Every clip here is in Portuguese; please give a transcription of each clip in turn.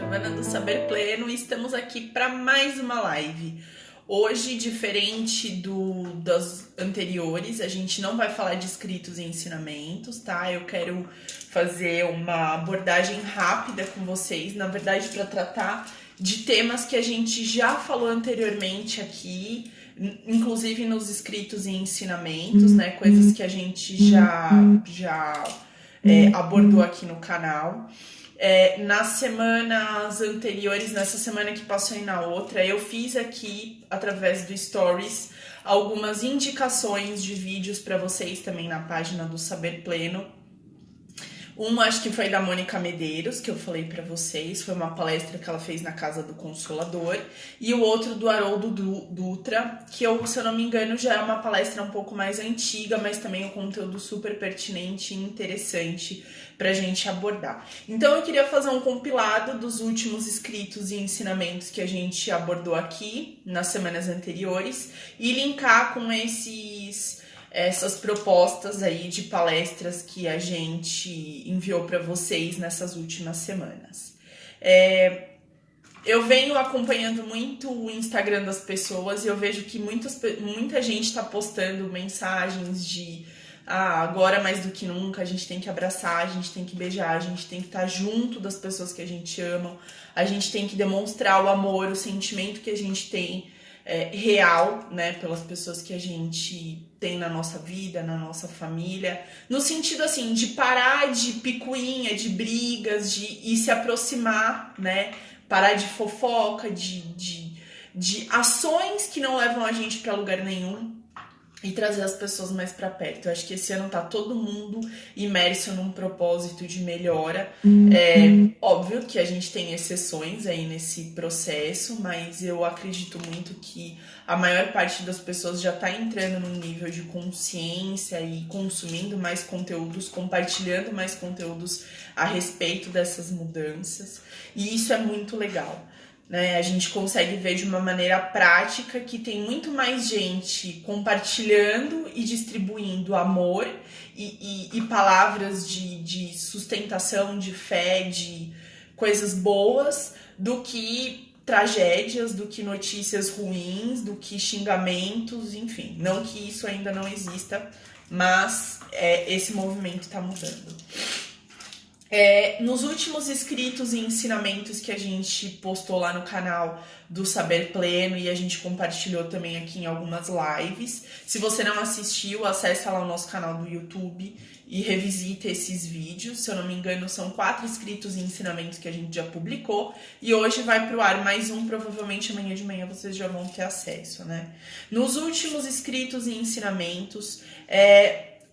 Giovana do Saber Pleno e estamos aqui para mais uma live. Hoje, diferente das anteriores, a gente não vai falar de escritos e ensinamentos, tá? Eu quero fazer uma abordagem rápida com vocês, na verdade, para tratar de temas que a gente já falou anteriormente aqui, inclusive nos escritos e ensinamentos, né? Coisas que a gente já abordou aqui no canal. Nas semanas anteriores, nessa semana que passou e na outra, eu fiz aqui, através do Stories, algumas indicações de vídeos para vocês também na página do Saber Pleno. Uma acho que foi da Mônica Medeiros, que eu falei para vocês, foi uma palestra que ela fez na Casa do Consolador, e o outro do Haroldo Dutra, que eu, se eu não me engano, já é uma palestra um pouco mais antiga, mas também um conteúdo super pertinente e interessante pra gente abordar. Então eu queria fazer um compilado dos últimos escritos e ensinamentos que a gente abordou aqui nas semanas anteriores e linkar com essas propostas aí de palestras que a gente enviou para vocês nessas últimas semanas. Eu venho acompanhando muito o Instagram das pessoas e eu vejo que muita gente está postando mensagens de agora mais do que nunca a gente tem que abraçar, a gente tem que beijar, a gente tem que estar junto das pessoas que a gente ama, a gente tem que demonstrar o amor, o sentimento que a gente tem real, né, pelas pessoas que a gente tem na nossa vida, na nossa família, no sentido assim, de parar de picuinha, de brigas, de se aproximar, né, parar de fofoca, de ações que não levam a gente para lugar nenhum e trazer as pessoas mais para perto. Eu acho que esse ano tá todo mundo imerso num propósito de melhora. Óbvio que a gente tem exceções aí nesse processo, mas eu acredito muito que a maior parte das pessoas já tá entrando num nível de consciência e consumindo mais conteúdos, compartilhando mais conteúdos a respeito dessas mudanças. E isso é muito legal. Né? A gente consegue ver de uma maneira prática que tem muito mais gente compartilhando e distribuindo amor e palavras de sustentação, de fé, de coisas boas, do que tragédias, do que notícias ruins, do que xingamentos, enfim. Não que isso ainda não exista, mas esse movimento está mudando. Nos últimos escritos e ensinamentos que a gente postou lá no canal do Saber Pleno e a gente compartilhou também aqui em algumas lives. Se você não assistiu, acessa lá o nosso canal do YouTube e revisita esses vídeos. Se eu não me engano, são 4 escritos e ensinamentos que a gente já publicou. E hoje vai pro ar mais um, provavelmente amanhã de manhã vocês já vão ter acesso, né? Nos últimos escritos e ensinamentos,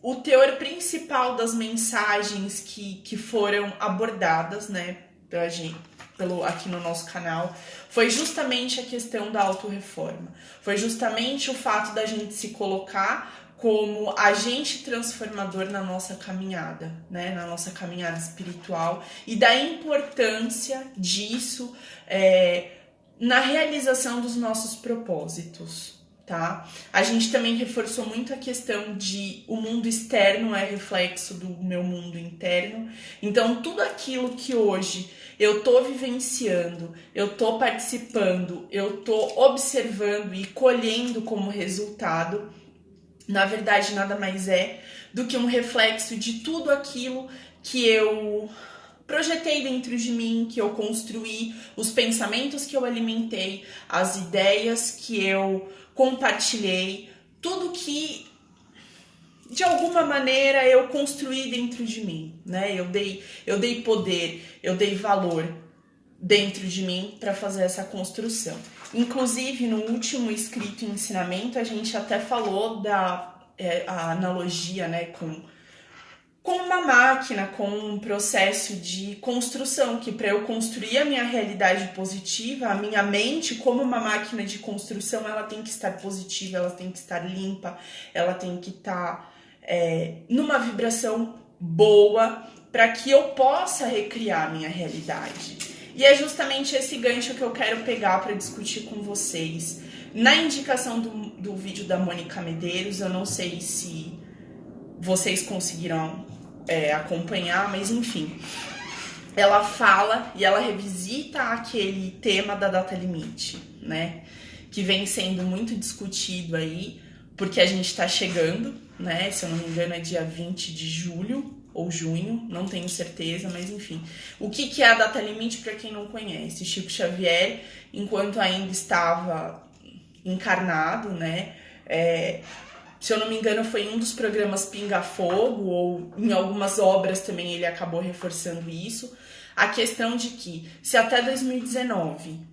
o teor principal das mensagens que foram abordadas, né, aqui no nosso canal, foi justamente a questão da autorreforma. Foi justamente o fato da gente se colocar como agente transformador na nossa caminhada, né, na nossa caminhada espiritual, e da importância disso na realização dos nossos propósitos. Tá? A gente também reforçou muito a questão de o mundo externo é reflexo do meu mundo interno. Então, tudo aquilo que hoje eu tô vivenciando, eu tô participando, eu tô observando e colhendo como resultado, na verdade, nada mais é do que um reflexo de tudo aquilo que eu projetei dentro de mim, que eu construí, os pensamentos que eu alimentei, as ideias que eu compartilhei, tudo que de alguma maneira eu construí dentro de mim, né? Eu dei poder, eu dei valor dentro de mim para fazer essa construção. Inclusive, no último escrito e ensinamento, a gente até falou a analogia, né, com uma máquina, com um processo de construção, que para eu construir a minha realidade positiva, a minha mente, como uma máquina de construção, ela tem que estar positiva, ela tem que estar limpa, ela tem que estar numa vibração boa, para que eu possa recriar a minha realidade. E é justamente esse gancho que eu quero pegar para discutir com vocês. Na indicação do vídeo da Mônica Medeiros, eu não sei se vocês conseguiram acompanhar, mas enfim, ela fala e ela revisita aquele tema da data limite, né? Que vem sendo muito discutido aí, porque a gente tá chegando, né? Se eu não me engano é dia 20 de julho ou junho, não tenho certeza, mas enfim. O que é a data limite para quem não conhece? Chico Xavier, enquanto ainda estava encarnado, né? Se eu não me engano, foi em um dos programas Pinga Fogo, ou em algumas obras também ele acabou reforçando isso. A questão de que, se até 2019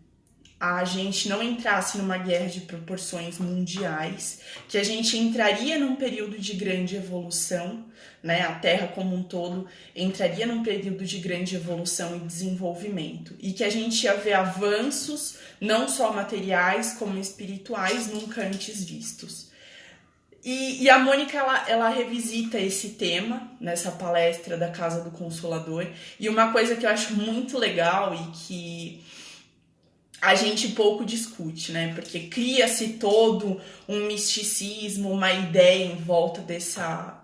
a gente não entrasse numa guerra de proporções mundiais, que a gente entraria num período de grande evolução, né? A Terra como um todo entraria num período de grande evolução e desenvolvimento, e que a gente ia ver avanços, não só materiais, como espirituais, nunca antes vistos. E a Mônica, ela revisita esse tema nessa palestra da Casa do Consolador. E uma coisa que eu acho muito legal e que a gente pouco discute, né? Porque cria-se todo um misticismo, uma ideia em volta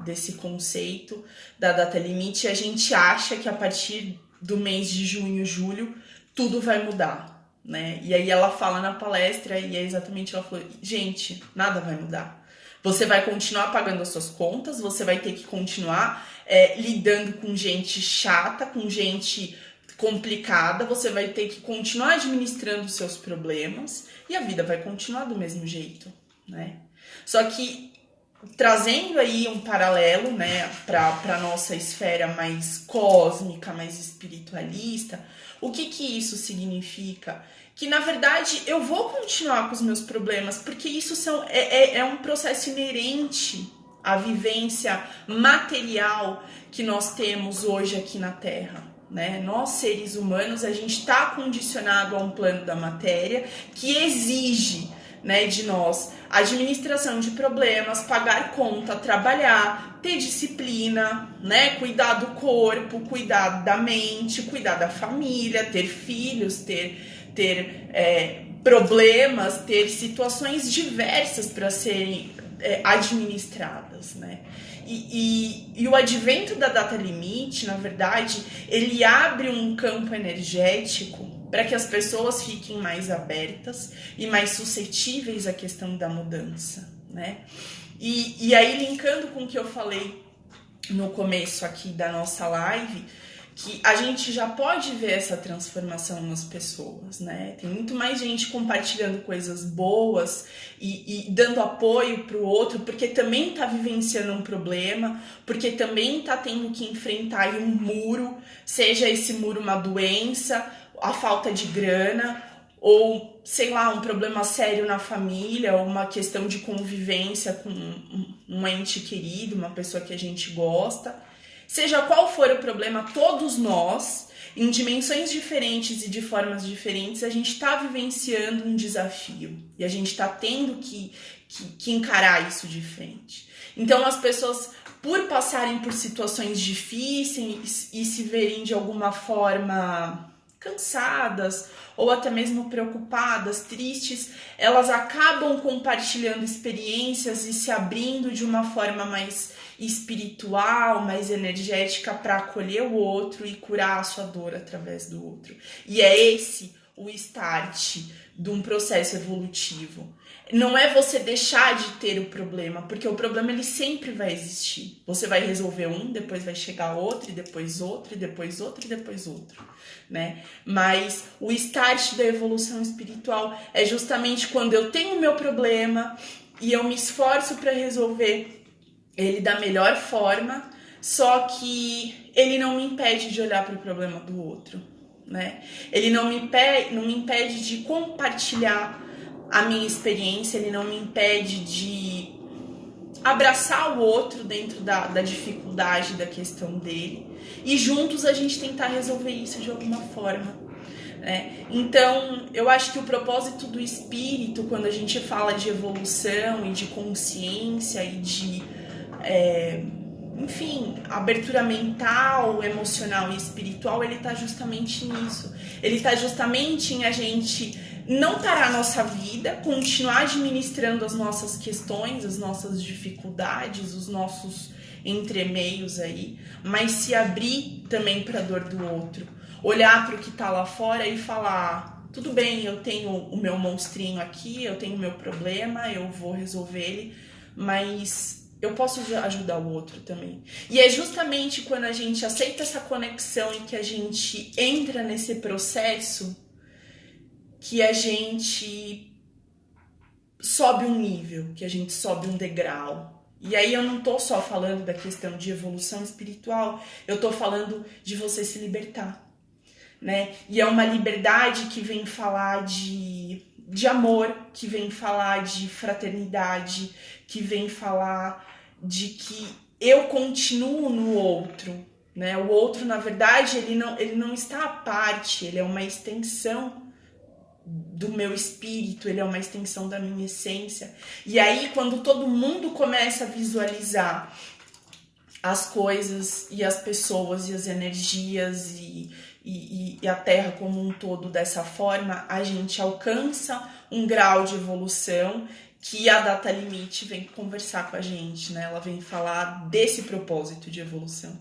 desse conceito da data limite. E a gente acha que a partir do mês de junho, julho, tudo vai mudar, né? E aí ela fala na palestra e é exatamente, ela falou, gente, nada vai mudar. Você vai continuar pagando as suas contas, você vai ter que continuar lidando com gente chata, com gente complicada, você vai ter que continuar administrando os seus problemas e a vida vai continuar do mesmo jeito, né? Só que trazendo aí um paralelo, né, para nossa esfera mais cósmica, mais espiritualista, o que isso significa? Que, na verdade, eu vou continuar com os meus problemas, porque isso é um processo inerente à vivência material que nós temos hoje aqui na Terra, né? Nós, seres humanos, a gente está condicionado a um plano da matéria que exige, né, de nós administração de problemas, pagar conta, trabalhar, ter disciplina, né, cuidar do corpo, cuidar da mente, cuidar da família, ter filhos, ter problemas, ter situações diversas para serem administradas, né? E o advento da data limite, na verdade, ele abre um campo energético para que as pessoas fiquem mais abertas e mais suscetíveis à questão da mudança, né? E aí, linkando com o que eu falei no começo aqui da nossa live, que a gente já pode ver essa transformação nas pessoas, né? Tem muito mais gente compartilhando coisas boas e dando apoio para o outro, porque também está vivenciando um problema, porque também está tendo que enfrentar aí um muro, seja esse muro uma doença, a falta de grana, ou, sei lá, um problema sério na família, ou uma questão de convivência com um ente querido, uma pessoa que a gente gosta. Seja qual for o problema, todos nós, em dimensões diferentes e de formas diferentes, a gente está vivenciando um desafio. E a gente está tendo que encarar isso de frente. Então, as pessoas, por passarem por situações difíceis e se verem de alguma forma cansadas ou até mesmo preocupadas, tristes, elas acabam compartilhando experiências e se abrindo de uma forma mais espiritual, mais energética para acolher o outro e curar a sua dor através do outro. E é esse o start de um processo evolutivo. Não é você deixar de ter o problema, porque o problema ele sempre vai existir. Você vai resolver um, depois vai chegar outro, e depois outro, e depois outro, e depois outro, né? Mas o start da evolução espiritual é justamente quando eu tenho o meu problema e eu me esforço para resolver ele da melhor forma, só que ele não me impede de olhar para o problema do outro, né? Ele não me impede de compartilhar a minha experiência, ele não me impede de abraçar o outro dentro da dificuldade da questão dele e juntos a gente tentar resolver isso de alguma forma, né? Então, eu acho que o propósito do espírito, quando a gente fala de evolução e de consciência e de enfim, abertura mental, emocional e espiritual, ele tá justamente nisso. Ele tá justamente em a gente não parar a nossa vida, continuar administrando as nossas questões, as nossas dificuldades, os nossos entremeios aí, mas se abrir também para a dor do outro. Olhar para o que está lá fora e falar, tudo bem, eu tenho o meu monstrinho aqui, eu tenho o meu problema, eu vou resolver ele, mas eu posso ajudar o outro também. E é justamente quando a gente aceita essa conexão e que a gente entra nesse processo que a gente sobe um nível, que a gente sobe um degrau. E aí eu não tô só falando da questão de evolução espiritual, eu tô falando de você se libertar, né? E é uma liberdade que vem falar de amor, que vem falar de fraternidade, que vem falar de que eu continuo no outro, né? O outro, na verdade, ele não está à parte, ele é uma extensão do meu espírito, ele é uma extensão da minha essência. E aí, quando todo mundo começa a visualizar as coisas e as pessoas e as energias e a Terra como um todo dessa forma, a gente alcança um grau de evolução que a Data Limite vem conversar com a gente, né? Ela vem falar desse propósito de evolução.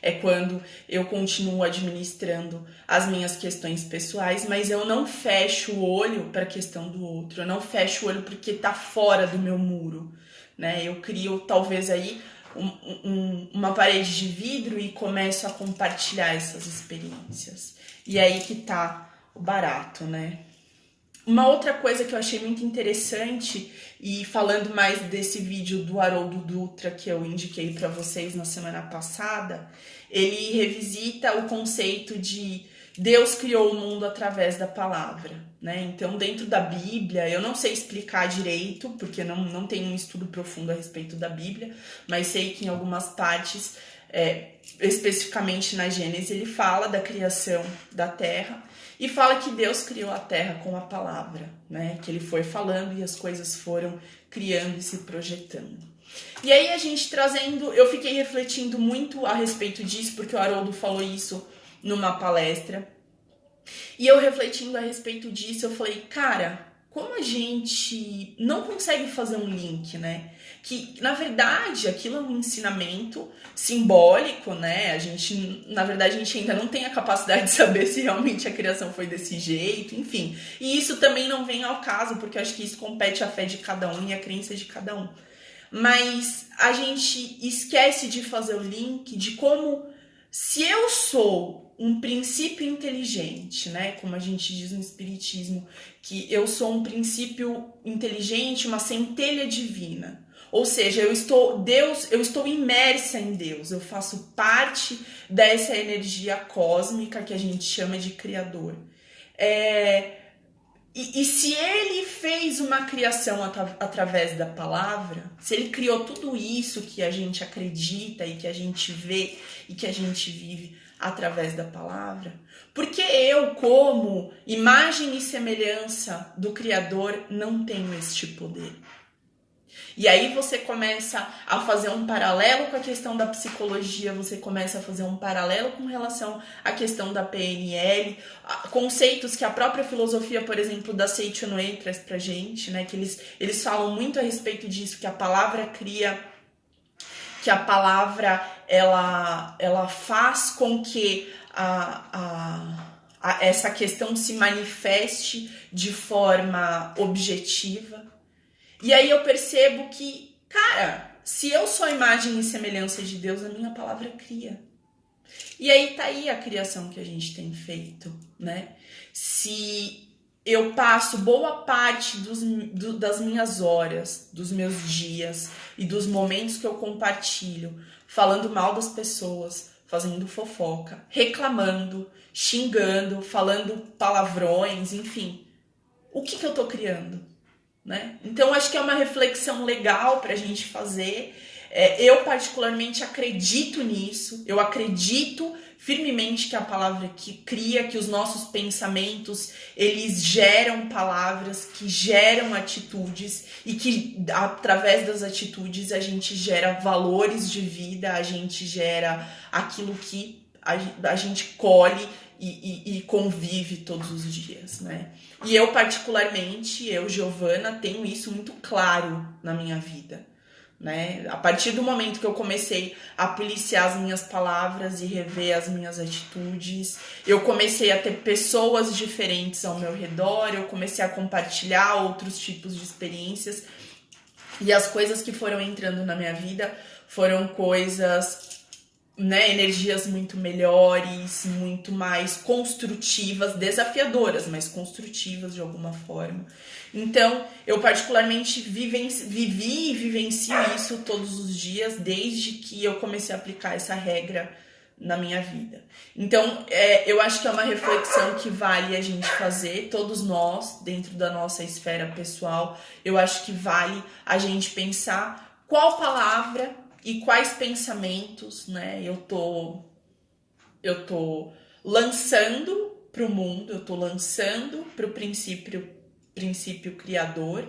É quando eu continuo administrando as minhas questões pessoais, mas eu não fecho o olho para a questão do outro. Eu não fecho o olho porque tá fora do meu muro, né? Eu crio talvez aí uma parede de vidro e começo a compartilhar essas experiências. E aí que tá o barato, né? Uma outra coisa que eu achei muito interessante, e falando mais desse vídeo do Haroldo Dutra que eu indiquei para vocês na semana passada, ele revisita o conceito de Deus criou o mundo através da palavra, né? Então, dentro da Bíblia, eu não sei explicar direito, porque não tenho um estudo profundo a respeito da Bíblia, mas sei que em algumas partes, especificamente na Gênesis, ele fala da criação da Terra, e fala que Deus criou a Terra com a palavra, né? Que ele foi falando e as coisas foram criando e se projetando. E aí a gente trazendo, eu fiquei refletindo muito a respeito disso, porque o Haroldo falou isso numa palestra. E eu refletindo a respeito disso, eu falei, cara, como a gente não consegue fazer um link, né? Que, na verdade, aquilo é um ensinamento simbólico, né? A gente ainda não tem a capacidade de saber se realmente a criação foi desse jeito, enfim. E isso também não vem ao caso, porque eu acho que isso compete à fé de cada um e à crença de cada um. Mas a gente esquece de fazer o link de como, se eu sou um princípio inteligente, né? Como a gente diz no Espiritismo, que eu sou um princípio inteligente, uma centelha divina. Ou seja, eu estou imersa em Deus, eu faço parte dessa energia cósmica que a gente chama de Criador. E se ele fez uma criação através da palavra, se ele criou tudo isso que a gente acredita e que a gente vê e que a gente vive através da palavra, porque eu, como imagem e semelhança do Criador, não tenho este poder? E aí você começa a fazer um paralelo com a questão da psicologia, você começa a fazer um paralelo com relação à questão da PNL, conceitos que a própria filosofia, por exemplo, da Seiichi Noe traz pra gente, né? Que eles falam muito a respeito disso, que a palavra cria, que a palavra ela faz com que essa questão se manifeste de forma objetiva. E aí eu percebo que, cara, se eu sou a imagem e semelhança de Deus, a minha palavra cria. E aí tá aí a criação que a gente tem feito, né? Se eu passo boa parte das minhas horas, dos meus dias e dos momentos que eu compartilho falando mal das pessoas, fazendo fofoca, reclamando, xingando, falando palavrões, enfim, o que eu tô criando? Né? Então, acho que é uma reflexão legal para a gente fazer. Eu, particularmente, acredito nisso. Eu acredito firmemente que a palavra que cria, que os nossos pensamentos, eles geram palavras, que geram atitudes e que, através das atitudes, a gente gera valores de vida, a gente gera aquilo que a gente colhe e convive todos os dias, né? E eu, particularmente, Giovana, tenho isso muito claro na minha vida, né? A partir do momento que eu comecei a policiar as minhas palavras e rever as minhas atitudes, eu comecei a ter pessoas diferentes ao meu redor, eu comecei a compartilhar outros tipos de experiências, e as coisas que foram entrando na minha vida foram coisas, né, energias muito melhores, muito mais construtivas, desafiadoras, mas construtivas de alguma forma. Então, eu particularmente vivi e vivencio isso todos os dias, desde que eu comecei a aplicar essa regra na minha vida. Então, eu acho que é uma reflexão que vale a gente fazer, todos nós, dentro da nossa esfera pessoal. Eu acho que vale a gente pensar qual palavra e quais pensamentos, né, eu tô lançando para o mundo, eu tô lançando para o princípio criador,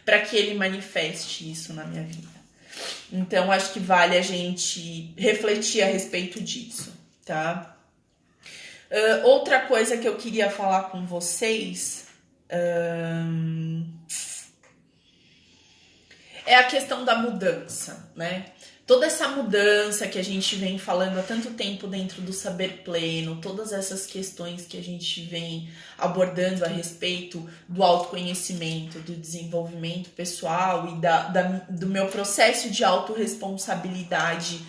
para que ele manifeste isso na minha vida. Então, acho que vale a gente refletir a respeito disso, tá? Outra coisa que eu queria falar com vocês é a questão da mudança, né? Toda essa mudança que a gente vem falando há tanto tempo dentro do saber pleno, todas essas questões que a gente vem abordando a respeito do autoconhecimento, do desenvolvimento pessoal e do meu processo de autorresponsabilidade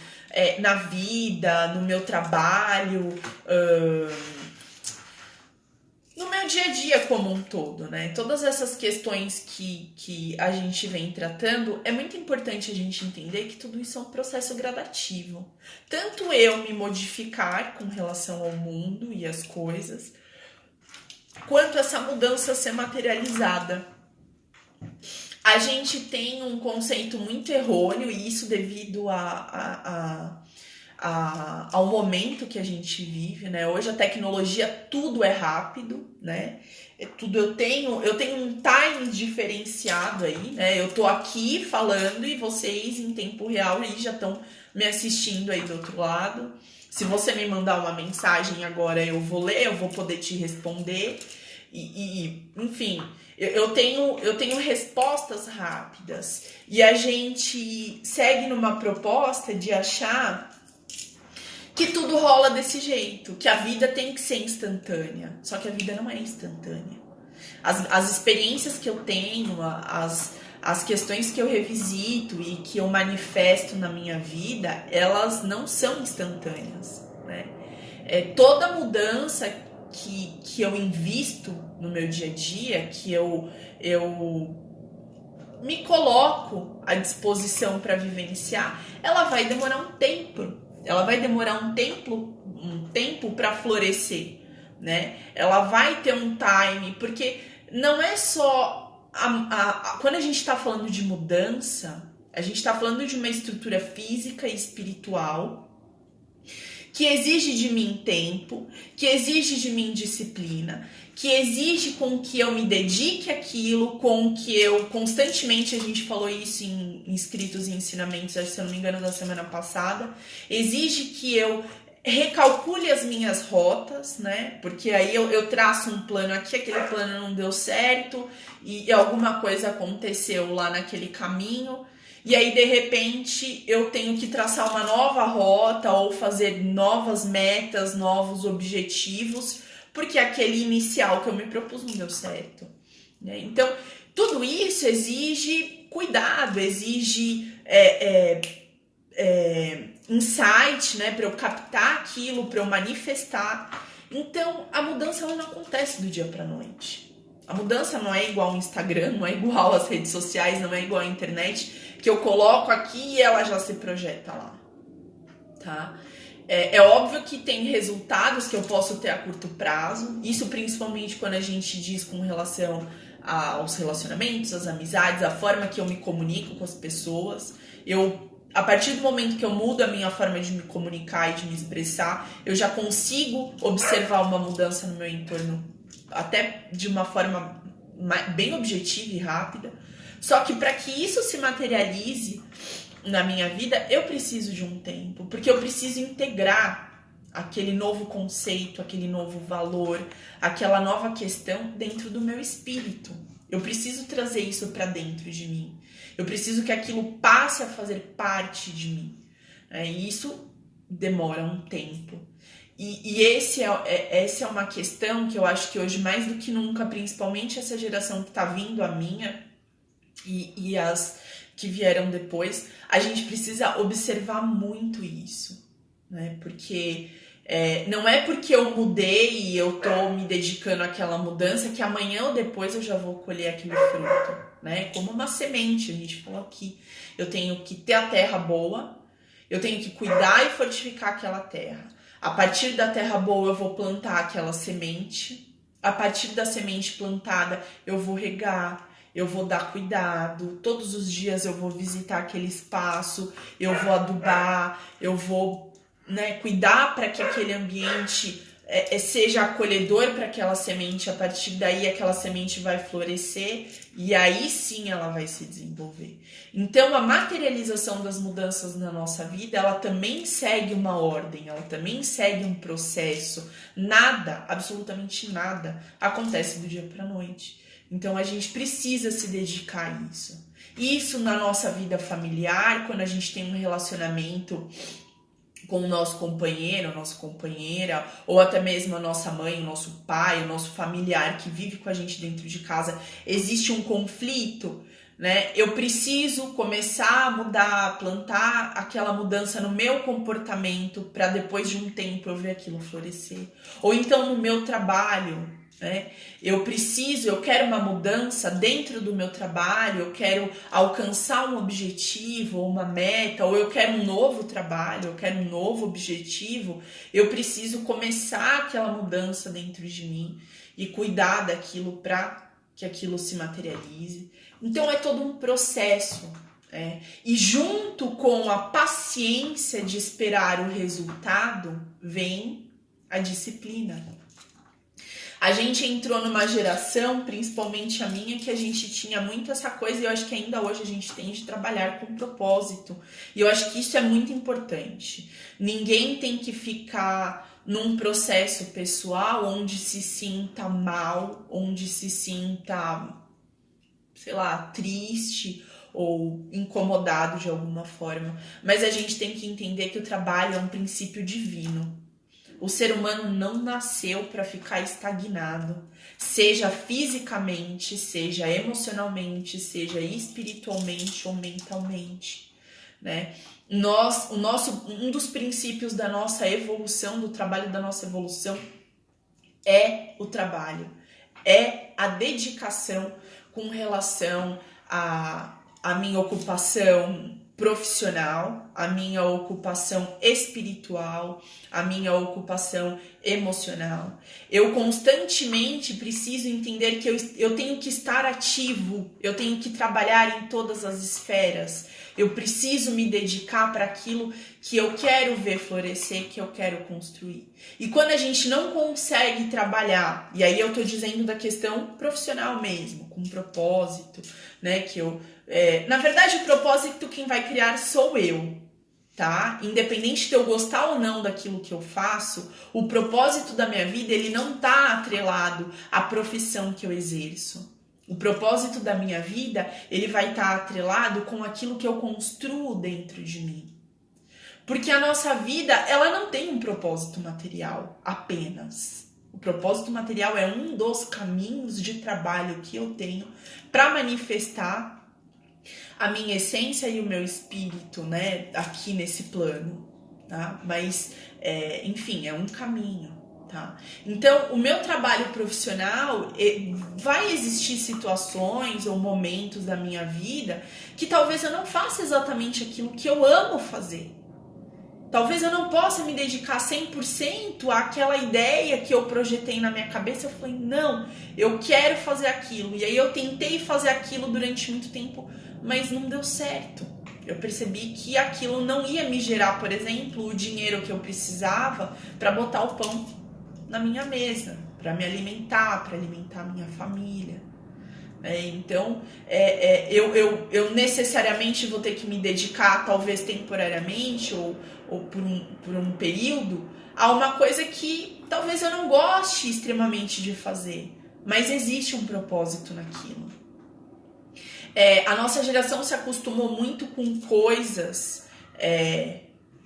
na vida, no meu trabalho, no meu dia a dia como um todo, né? Todas essas questões que a gente vem tratando, é muito importante a gente entender que tudo isso é um processo gradativo. Tanto eu me modificar com relação ao mundo e às coisas, quanto essa mudança ser materializada. A gente tem um conceito muito errôneo, e isso devido ao momento que a gente vive, né? Hoje a tecnologia, tudo é rápido, né? Eu tenho um time diferenciado aí, né? Eu tô aqui falando e vocês em tempo real aí já estão me assistindo aí do outro lado. Se você me mandar uma mensagem agora, eu vou ler, eu vou poder te responder. Enfim, eu tenho respostas rápidas. E a gente segue numa proposta de achar que tudo rola desse jeito, que a vida tem que ser instantânea. Só que a vida não é instantânea. As experiências que eu tenho, as questões que eu revisito e que eu manifesto na minha vida, elas não são instantâneas, né? Toda mudança que eu invisto no meu dia a dia, que eu me coloco à disposição para vivenciar, ela vai demorar um tempo. Ela vai demorar um tempo para florescer, né? Ela vai ter um time, porque não é só quando a gente está falando de mudança, a gente está falando de uma estrutura física e espiritual que exige de mim tempo, que exige de mim disciplina, que exige com que eu me dedique àquilo, com que eu constantemente, a gente falou isso em inscritos e ensinamentos, se eu não me engano, da semana passada, exige que eu recalcule as minhas rotas, né? Porque aí eu traço um plano aqui, aquele plano não deu certo e alguma coisa aconteceu lá naquele caminho. E aí, de repente, eu tenho que traçar uma nova rota ou fazer novas metas, novos objetivos, porque aquele inicial que eu me propus não deu certo, né? Então, tudo isso exige cuidado, exige insight, né? Para eu captar aquilo, para eu manifestar. Então, a mudança ela não acontece do dia para a noite. A mudança não é igual ao Instagram, não é igual às redes sociais, não é igual à internet, que eu coloco aqui e ela já se projeta lá, tá? É óbvio que tem resultados que eu posso ter a curto prazo, isso principalmente quando a gente diz com relação aos relacionamentos, às amizades, a forma que eu me comunico com as pessoas. A partir do momento que eu mudo a minha forma de me comunicar e de me expressar, eu já consigo observar uma mudança no meu entorno, até de uma forma bem objetiva e rápida. Só que para que isso se materialize na minha vida, eu preciso de um tempo, porque eu preciso integrar aquele novo conceito, aquele novo valor, aquela nova questão dentro do meu espírito. Eu preciso trazer isso para dentro de mim. Eu preciso que aquilo passe a fazer parte de mim. E isso demora um tempo. E essa é uma questão que eu acho que hoje, mais do que nunca, principalmente essa geração que está vindo, a minha e as que vieram depois, a gente precisa observar muito isso, né? Porque não é porque eu mudei e eu tô me dedicando àquela mudança que amanhã ou depois eu já vou colher aquele fruto, né? Como uma semente, a gente falou aqui. Eu tenho que ter a terra boa, eu tenho que cuidar e fortificar aquela terra. A partir da terra boa eu vou plantar aquela semente. A partir da semente plantada eu vou regar, eu vou dar cuidado. Todos os dias eu vou visitar aquele espaço, eu vou adubar, eu vou, cuidar para que aquele ambiente seja acolhedor para aquela semente. A partir daí aquela semente vai florescer e aí sim ela vai se desenvolver. Então a materialização das mudanças na nossa vida, ela também segue uma ordem, ela também segue um processo. Nada, absolutamente nada, acontece do dia para a noite. Então a gente precisa se dedicar a isso. Isso na nossa vida familiar, quando a gente tem um relacionamento com o nosso companheiro, a nossa companheira, ou até mesmo a nossa mãe, o nosso pai, o nosso familiar que vive com a gente dentro de casa, existe um conflito, né? Eu preciso começar a mudar, plantar aquela mudança no meu comportamento para depois de um tempo eu ver aquilo florescer. Ou então no meu trabalho, né? Eu quero uma mudança dentro do meu trabalho, eu quero alcançar um objetivo ou uma meta, ou eu quero um novo trabalho, eu quero um novo objetivo, eu preciso começar aquela mudança dentro de mim e cuidar daquilo para que aquilo se materialize. Então é todo um processo. E junto com a paciência de esperar o resultado, vem a disciplina. A gente entrou numa geração, principalmente a minha, que a gente tinha muito essa coisa, e eu acho que ainda hoje a gente tem de trabalhar com propósito. E eu acho que isso é muito importante. Ninguém tem que ficar num processo pessoal onde se sinta mal, onde se sinta, sei lá, triste ou incomodado de alguma forma. Mas a gente tem que entender que o trabalho é um princípio divino. O ser humano não nasceu para ficar estagnado, seja fisicamente, seja emocionalmente, seja espiritualmente ou mentalmente, né? Um dos princípios da nossa evolução, do trabalho da nossa evolução, é o trabalho, é a dedicação com relação à minha ocupação profissional, a minha ocupação espiritual, a minha ocupação emocional. Eu constantemente preciso entender que eu tenho que estar ativo, eu tenho que trabalhar em todas as esferas, eu preciso me dedicar para aquilo que eu quero ver florescer, que eu quero construir. E quando a gente não consegue trabalhar, e aí eu tô dizendo da questão profissional mesmo, com propósito, né, na verdade, o propósito quem vai criar sou eu, tá? Independente de eu gostar ou não daquilo que eu faço, o propósito da minha vida, ele não tá atrelado à profissão que eu exerço. O propósito da minha vida, ele vai estar atrelado com aquilo que eu construo dentro de mim. Porque a nossa vida, ela não tem um propósito material apenas. O propósito material é um dos caminhos de trabalho que eu tenho para manifestar a minha essência e o meu espírito, né, aqui nesse plano, tá? Mas, enfim, é um caminho, tá? Então, o meu trabalho profissional, vai existir situações ou momentos da minha vida que talvez eu não faça exatamente aquilo que eu amo fazer. Talvez eu não possa me dedicar 100% àquela ideia que eu projetei na minha cabeça. Eu falei, não, eu quero fazer aquilo. E aí eu tentei fazer aquilo durante muito tempo, mas não deu certo. Eu percebi que aquilo não ia me gerar, por exemplo, o dinheiro que eu precisava para botar o pão na minha mesa, para me alimentar, para alimentar a minha família. Então, eu necessariamente vou ter que me dedicar, talvez temporariamente ou por um período, a uma coisa que talvez eu não goste extremamente de fazer, mas existe um propósito naquilo. A nossa geração se acostumou muito com coisas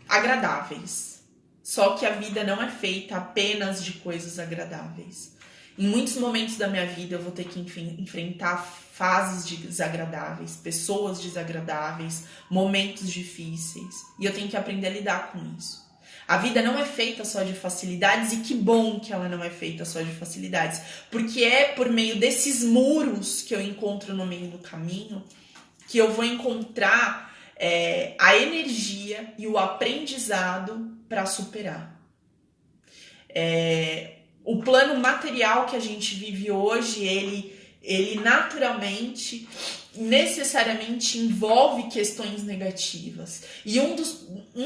agradáveis. Só que a vida não é feita apenas de coisas agradáveis. Em muitos momentos da minha vida eu vou ter que enfrentar fases desagradáveis, pessoas desagradáveis, momentos difíceis. E eu tenho que aprender a lidar com isso. A vida não é feita só de facilidades, e que bom que ela não é feita só de facilidades. Porque é por meio desses muros que eu encontro no meio do caminho que eu vou encontrar a energia e o aprendizado para superar. O plano material que a gente vive hoje, ele naturalmente, necessariamente envolve questões negativas. E um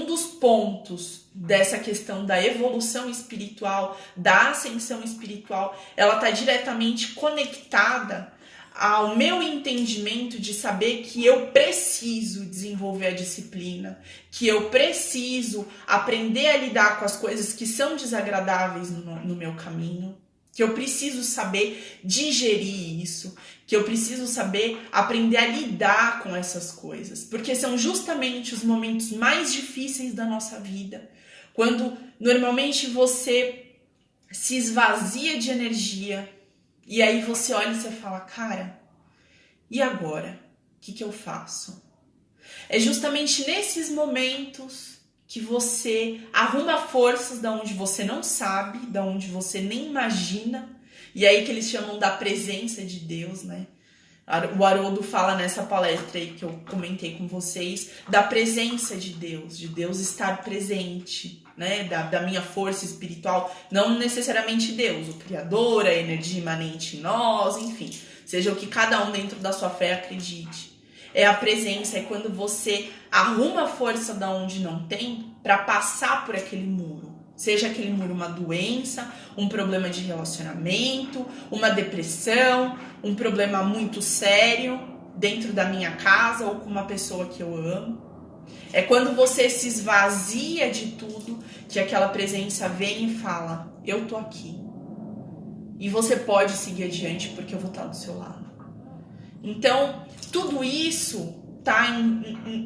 dos pontos dessa questão da evolução espiritual, da ascensão espiritual, ela está diretamente conectada ao meu entendimento de saber que eu preciso desenvolver a disciplina, que eu preciso aprender a lidar com as coisas que são desagradáveis no meu caminho, que eu preciso saber digerir isso, que eu preciso saber aprender a lidar com essas coisas, porque são justamente os momentos mais difíceis da nossa vida, quando normalmente você se esvazia de energia, e aí você olha e você fala, cara, e agora? O que eu faço? É justamente nesses momentos que você arruma forças da onde você não sabe, da onde você nem imagina, e aí que eles chamam da presença de Deus, né? O Haroldo fala nessa palestra aí que eu comentei com vocês, da presença de Deus estar presente, né? Da minha força espiritual, não necessariamente Deus, o Criador, a energia imanente em nós, enfim, seja o que cada um dentro da sua fé acredite. É a presença, é quando você arruma a força da onde não tem para passar por aquele muro. Seja aquele muro uma doença, um problema de relacionamento, uma depressão, um problema muito sério dentro da minha casa ou com uma pessoa que eu amo. É quando você se esvazia de tudo que aquela presença vem e fala, eu tô aqui. E você pode seguir adiante porque eu vou estar do seu lado. Então, tudo isso está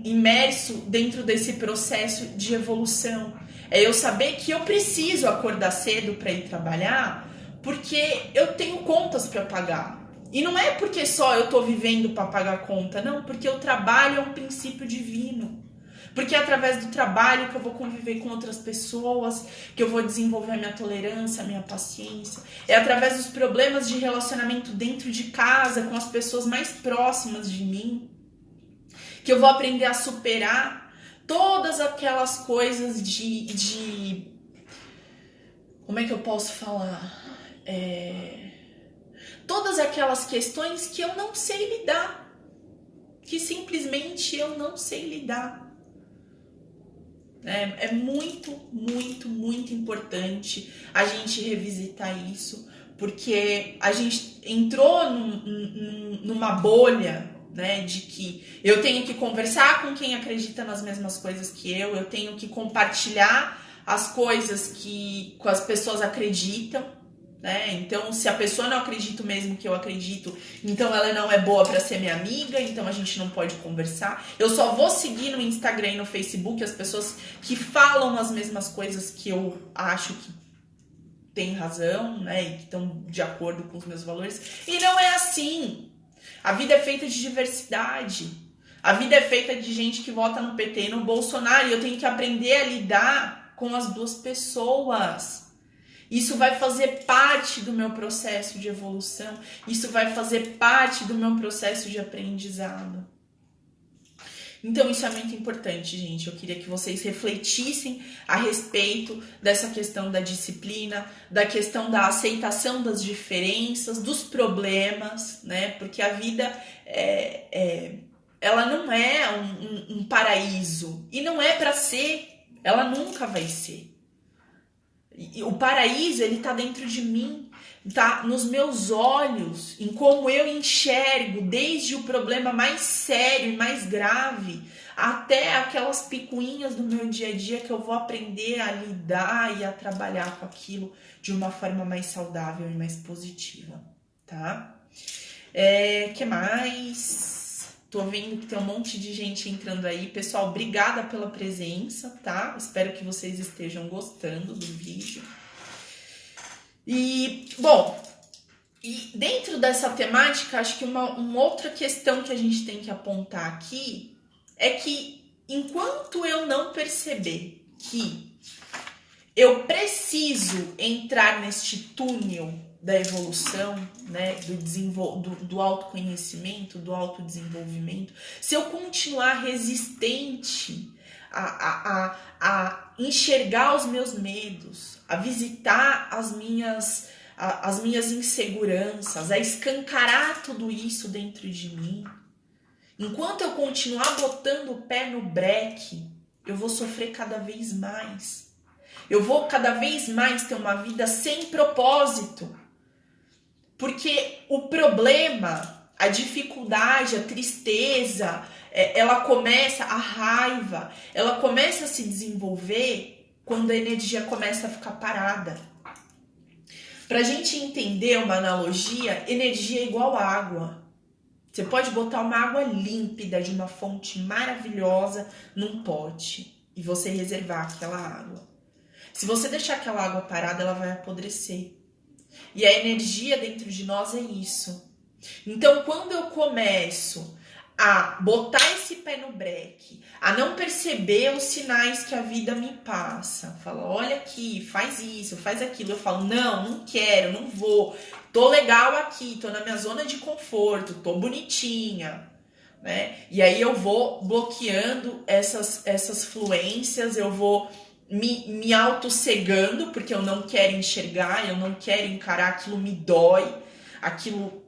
imerso dentro desse processo de evolução. É eu saber que eu preciso acordar cedo para ir trabalhar porque eu tenho contas para pagar. E não é porque só eu estou vivendo para pagar conta, não, porque o trabalho é um princípio divino. Porque é através do trabalho que eu vou conviver com outras pessoas, que eu vou desenvolver a minha tolerância, a minha paciência. É através dos problemas de relacionamento dentro de casa, com as pessoas mais próximas de mim, que eu vou aprender a superar todas aquelas coisas de como é que eu posso falar? Todas aquelas questões que eu não sei lidar. Que simplesmente eu não sei lidar. É muito, muito, muito importante a gente revisitar isso, porque a gente entrou numa bolha, né, de que eu tenho que conversar com quem acredita nas mesmas coisas que eu tenho que compartilhar as coisas que as pessoas acreditam, né? Então, se a pessoa não acredita o mesmo que eu acredito, então ela não é boa para ser minha amiga, então a gente não pode conversar. Eu só vou seguir no Instagram e no Facebook as pessoas que falam as mesmas coisas que eu acho que tem razão, né? E que estão de acordo com os meus valores. E não é assim. A vida é feita de diversidade. A vida é feita de gente que vota no PT e no Bolsonaro. E eu tenho que aprender a lidar com as duas pessoas. Isso vai fazer parte do meu processo de evolução. Isso vai fazer parte do meu processo de aprendizado. Então isso é muito importante, gente. Eu queria que vocês refletissem a respeito dessa questão da disciplina, da questão da aceitação das diferenças, dos problemas, né? Porque a vida ela não é um paraíso. E não é para ser. Ela nunca vai ser. E o paraíso, ele tá dentro de mim, tá nos meus olhos, em como eu enxergo, desde o problema mais sério e mais grave, até aquelas picuinhas do meu dia a dia que eu vou aprender a lidar e a trabalhar com aquilo de uma forma mais saudável e mais positiva, tá? Que mais? Tô vendo que tem um monte de gente entrando aí. Pessoal, obrigada pela presença, tá? Espero que vocês estejam gostando do vídeo. E, bom, e dentro dessa temática, acho que uma outra questão que a gente tem que apontar aqui é que enquanto eu não perceber que eu preciso entrar neste túnel da evolução, né, do autoconhecimento, do autodesenvolvimento, se eu continuar resistente a enxergar os meus medos, a visitar as minhas inseguranças, a escancarar tudo isso dentro de mim, enquanto eu continuar botando o pé no breque, eu vou sofrer cada vez mais. Eu vou cada vez mais ter uma vida sem propósito. Porque o problema, a dificuldade, a tristeza, ela começa, a raiva, ela começa a se desenvolver quando a energia começa a ficar parada. Pra gente entender uma analogia, energia é igual água. Você pode botar uma água límpida de uma fonte maravilhosa num pote e você reservar aquela água. Se você deixar aquela água parada, ela vai apodrecer. E a energia dentro de nós é isso. Então, quando eu começo a botar esse pé no breque, a não perceber os sinais que a vida me passa, fala, olha aqui, faz isso, faz aquilo, eu falo, não quero, não vou, tô legal aqui, tô na minha zona de conforto, tô bonitinha, né? E aí eu vou bloqueando essas fluências, eu vou me auto-cegando, porque eu não quero enxergar, eu não quero encarar, aquilo me dói, aquilo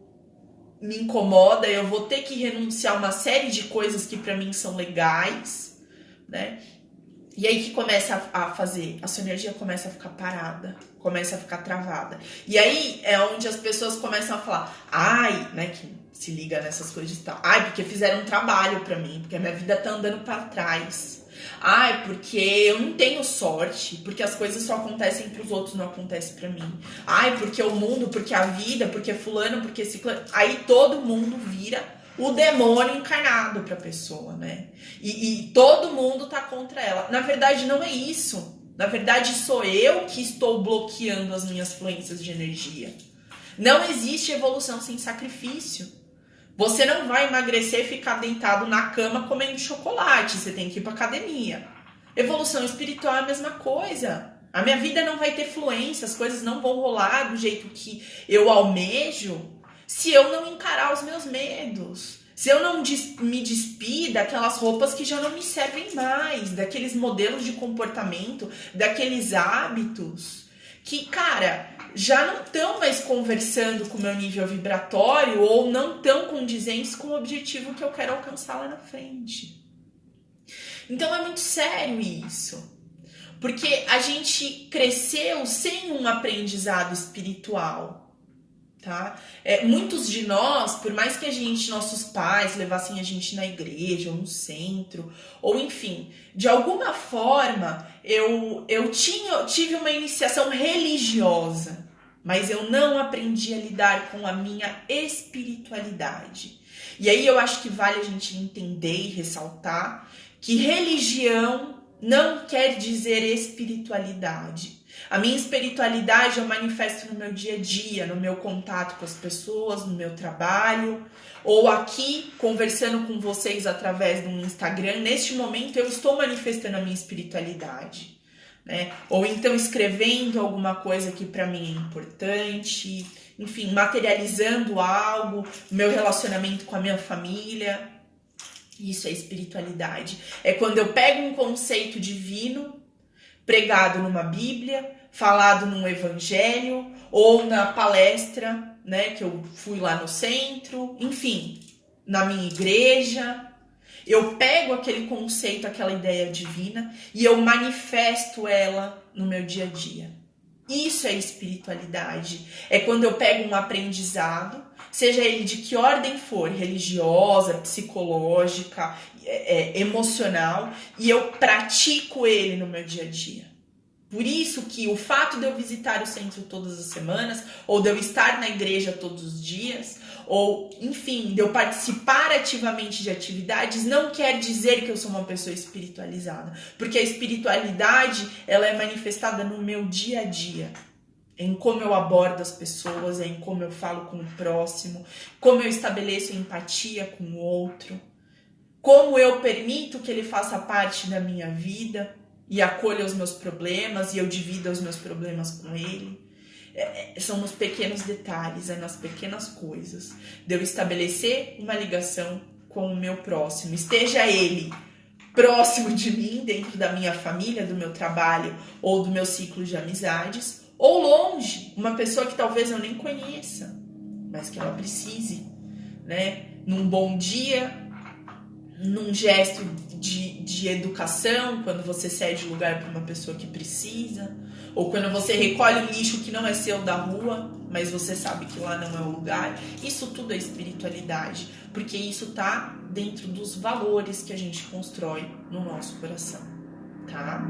me incomoda, eu vou ter que renunciar a uma série de coisas que pra mim são legais, né? E aí que começa a fazer, a sua energia começa a ficar parada, começa a ficar travada. E aí é onde as pessoas começam a falar, ai, né, que se liga nessas coisas e tal, ai, porque fizeram um trabalho pra mim, porque a minha vida tá andando pra trás. Ai, porque eu não tenho sorte, porque as coisas só acontecem pros outros, não acontecem pra mim. Ai, porque o mundo, porque a vida, porque fulano, porque ciclano. Aí todo mundo vira o demônio encarnado pra pessoa, né? E todo mundo tá contra ela. Na verdade, não é isso. Na verdade, sou eu que estou bloqueando as minhas fluências de energia. Não existe evolução sem sacrifício. Você não vai emagrecer e ficar deitado na cama comendo chocolate. Você tem que ir pra academia. Evolução espiritual é a mesma coisa. A minha vida não vai ter fluência, as coisas não vão rolar do jeito que eu almejo se eu não encarar os meus medos. Se eu não me despir daquelas roupas que já não me servem mais, daqueles modelos de comportamento, daqueles hábitos que, cara, já não estão mais conversando com o meu nível vibratório ou não estão condizentes com o objetivo que eu quero alcançar lá na frente. Então é muito sério isso. Porque a gente cresceu sem um aprendizado espiritual. Tá? Muitos de nós, por mais que nossos pais levassem a gente na igreja ou no centro, ou enfim, de alguma forma eu tive uma iniciação religiosa, mas eu não aprendi a lidar com a minha espiritualidade. E aí eu acho que vale a gente entender e ressaltar que religião não quer dizer espiritualidade. A minha espiritualidade eu manifesto no meu dia a dia, no meu contato com as pessoas, no meu trabalho, ou aqui conversando com vocês através do Instagram. Neste momento eu estou manifestando a minha espiritualidade, né? Ou então escrevendo alguma coisa que para mim é importante, enfim, materializando algo, meu relacionamento com a minha família. Isso é espiritualidade. É quando eu pego um conceito divino pregado numa Bíblia, falado num evangelho, ou na palestra, né, que eu fui lá no centro, enfim, na minha igreja. Eu pego aquele conceito, aquela ideia divina, e eu manifesto ela no meu dia a dia. Isso é espiritualidade. É quando eu pego um aprendizado, seja ele de que ordem for, religiosa, psicológica, emocional, e eu pratico ele no meu dia a dia. Por isso que o fato de eu visitar o centro todas as semanas, ou de eu estar na igreja todos os dias, ou, enfim, de eu participar ativamente de atividades, não quer dizer que eu sou uma pessoa espiritualizada. Porque a espiritualidade, ela é manifestada no meu dia a dia. Em como eu abordo as pessoas, em como eu falo com o próximo, como eu estabeleço empatia com o outro, como eu permito que ele faça parte da minha vida e acolha os meus problemas e eu divida os meus problemas com ele. São nos pequenos detalhes, é nas pequenas coisas, de eu estabelecer uma ligação com o meu próximo, esteja ele próximo de mim, dentro da minha família, do meu trabalho ou do meu ciclo de amizades, ou longe, uma pessoa que talvez eu nem conheça, mas que ela precise, né? Num bom dia, num gesto de educação, quando você cede lugar para uma pessoa que precisa, ou quando você recolhe um lixo que não é seu da rua, mas você sabe que lá não é o lugar. Isso tudo é espiritualidade, porque isso tá dentro dos valores que a gente constrói no nosso coração, tá?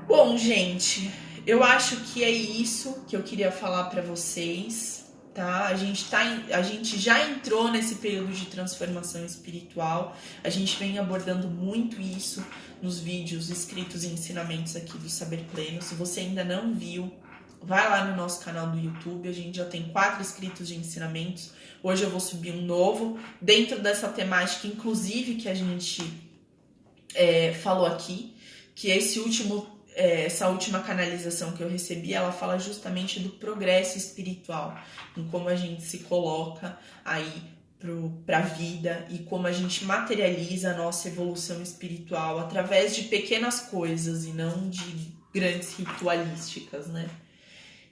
Bom, gente, eu acho que é isso que eu queria falar para vocês, tá? A gente já entrou nesse período de transformação espiritual. A gente vem abordando muito isso nos vídeos escritos e ensinamentos aqui do Saber Pleno. Se você ainda não viu, vai lá no nosso canal do YouTube. A gente já tem 4 escritos de ensinamentos. Hoje eu vou subir um novo dentro dessa temática, inclusive, que a gente falou aqui, que essa última canalização que eu recebi, ela fala justamente do progresso espiritual, em como a gente se coloca aí para a vida e como a gente materializa a nossa evolução espiritual através de pequenas coisas e não de grandes ritualísticas, né?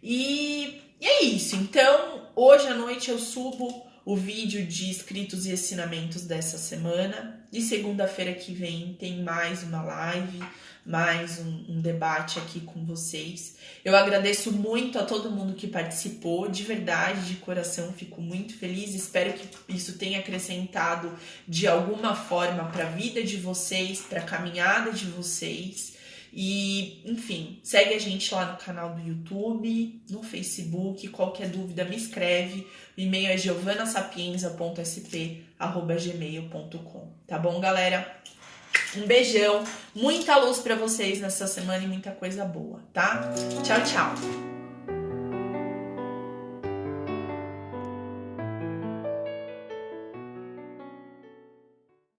E é isso. Então, hoje à noite eu subo o vídeo de escritos e ensinamentos dessa semana. E segunda-feira que vem tem mais uma live, mais um debate aqui com vocês. Eu agradeço muito a todo mundo que participou, de verdade, de coração, fico muito feliz. Espero que isso tenha acrescentado de alguma forma para a vida de vocês, para a caminhada de vocês. E, enfim, segue a gente lá no canal do YouTube, no Facebook. Qualquer dúvida, me escreve. O e-mail é giovanasapienza.sp@gmail.com. Tá bom, galera? Um beijão, muita luz pra vocês nessa semana e muita coisa boa, tá? Tchau, tchau!